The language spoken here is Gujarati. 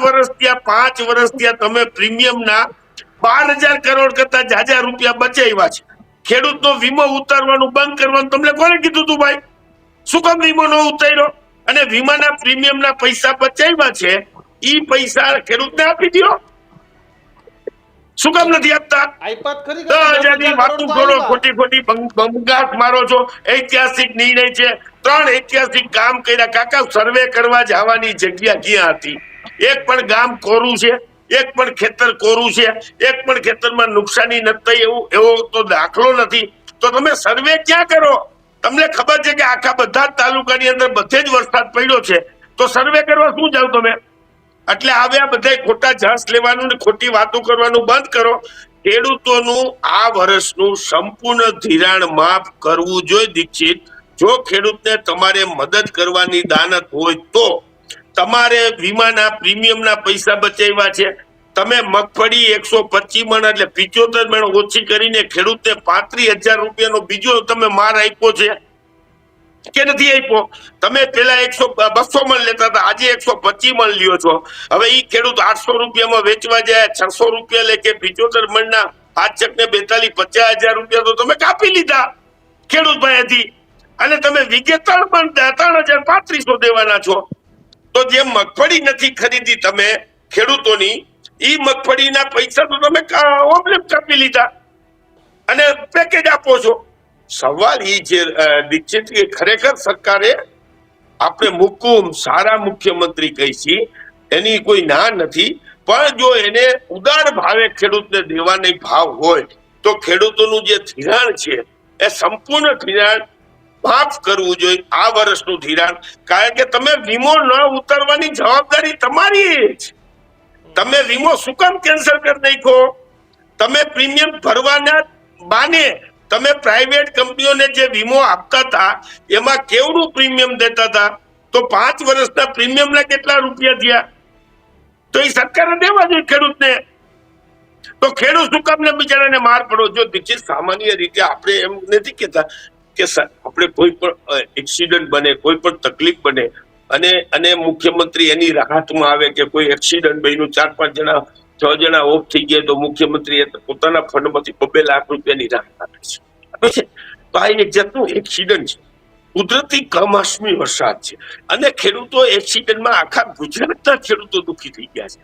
વર્ષ ત્યાં 5 વર્ષ ત્યાં તમે પ્રીમિયમના 12,000 કરોડ કરતા જાજા રૂપિયા બચાવ્યા છે। ખેડૂતનો વીમો ઉતારવાનું બંધ કરવાનું તમને કોને કીધું તું ભાઈ? શું કામ વીમો ન ઉતાર્યો? અને વીમાના પ્રીમિયમના પૈસા બચાવ્યા છે, ઈ પૈસા ખેડૂતને આપી દો। શું કામ નથી આપતા? 10,000 ની વાતો કરો, ખોટી ખોટી બંગાટ મારો છો। ઐતિહાસિક નિર્ણય છે, 3 ઐતિહાસિક કામ કર્યા। કાકા, સર્વે કરવા જવાની જગ્યા ક્યાં હતી? એક પણ ગામ કોરું છે? એક પણ ખેતર કોરું છે? એક પણ ખેતરમાં નુકસાની નથી થઈ એવો તો દાખલો નથી। તો તમે સર્વે ક્યાં કરો? તમને ખબર છે કે આખા બધા તાલુકાની અંદર બધે જ વરસાદ પડ્યો છે, તો સર્વે કરવા શું જાવ તમે? એટલે હવે આ બધા ખોટા જસ લેવાનું ને ખોટી વાતો કરવાનું બંધ કરો। ખેડૂતોનું આ વર્ષનું સંપૂર્ણ ધિરાણ માફ કરવું જોઈએ દીક્ષિત। જો ખેડૂતને તમારે મદદ કરવાની દાનત હોય તો તમારે વીમાના પ્રીમિયમના પૈસા બચાવ્યા છે। તમે મગફળી 125 મણ એટલે 75 મણ ઓછી કરીને ખેડૂતને 35,000 રૂપિયાનો બીજો તમે માર આપ્યો છે કે નથી આપ્યો? તમે પેલા 200 મણ લેતા હતા, આજે 125 મણ લ્યો છો। હવે ઈ ખેડૂત 800 રૂપિયામાં વેચવા જાય, 600 રૂપિયા લે કે 75 મણના 5 ચકને 42-50,000 રૂપિયા તો તમે કાપી લીધા ખેડૂત પાસેથી, અને તમે વિગે 3,3500 દેવાના છો। તો જે મગફળી નથી ખરીદી તમે ખેડૂતોની, ઈ મગફળીના પૈસા તો તમે ઓબલેપ કાપી લીધા અને પેકેજ આપો છો। સવાલ ઈ છે દીક્ષિત કે ખરેખર સરકારે આપણે મુકુમ સારા મુખ્યમંત્રી કહી છે, એની કોઈ ના નથી, પણ જો એને ઉદાર ભાવે ખેડૂતને દેવાની ભાવ હોય તો ખેડૂતોનું જે ધિરાણ છે એ સંપૂર્ણ ધિરાણ માફ કરવું જોઈએ, આ વર્ષનું ધિરાણ। કારણ કે તમે વીમો ન ઉતારવાની જવાબદારી તમારી છે। તમે વીમો શું કામ કેન્સલ કરી નાખ્યો? તમે પ્રીમિયમ ભરવાના બાને તમે પ્રાઇવેટ કંપનીઓને જે વીમો આપતા હતા એમાં કેવડું પ્રીમિયમ દેતા હતા? તો 5 વર્ષના પ્રીમિયમના કેટલા રૂપિયા થયા? તો એ સરકારે દેવા જોઈએ ખેડૂતને। તો ખેડૂત શું કામ ને બિચારાને માર પડો? જો દીક્ષિત, સામાન્ય રીતે આપણે એમ નથી કહેતા કે આપણે કોઈ પણ એક્સિડન્ટ બને, કોઈ પણ તકલીફ બને અને મુખ્યમંત્રી એની રાહતમાં આવે કે કોઈ એક્સિડન્ટ બન્યું, 4-5 જણા 6 જણા ઓફ થઈ ગયા તો મુખ્યમંત્રી પોતાના ફંડમાંથી 2 લાખ રૂપિયાની રાહત આપે છે। તો આ એક જાતનું એક્સિડન્ટ છે, કુદરતી કમોસમી વરસાદ છે, અને ખેડૂતો એક્સિડન્ટમાં આખા ગુજરાતના ખેડૂતો દુઃખી થઈ ગયા છે।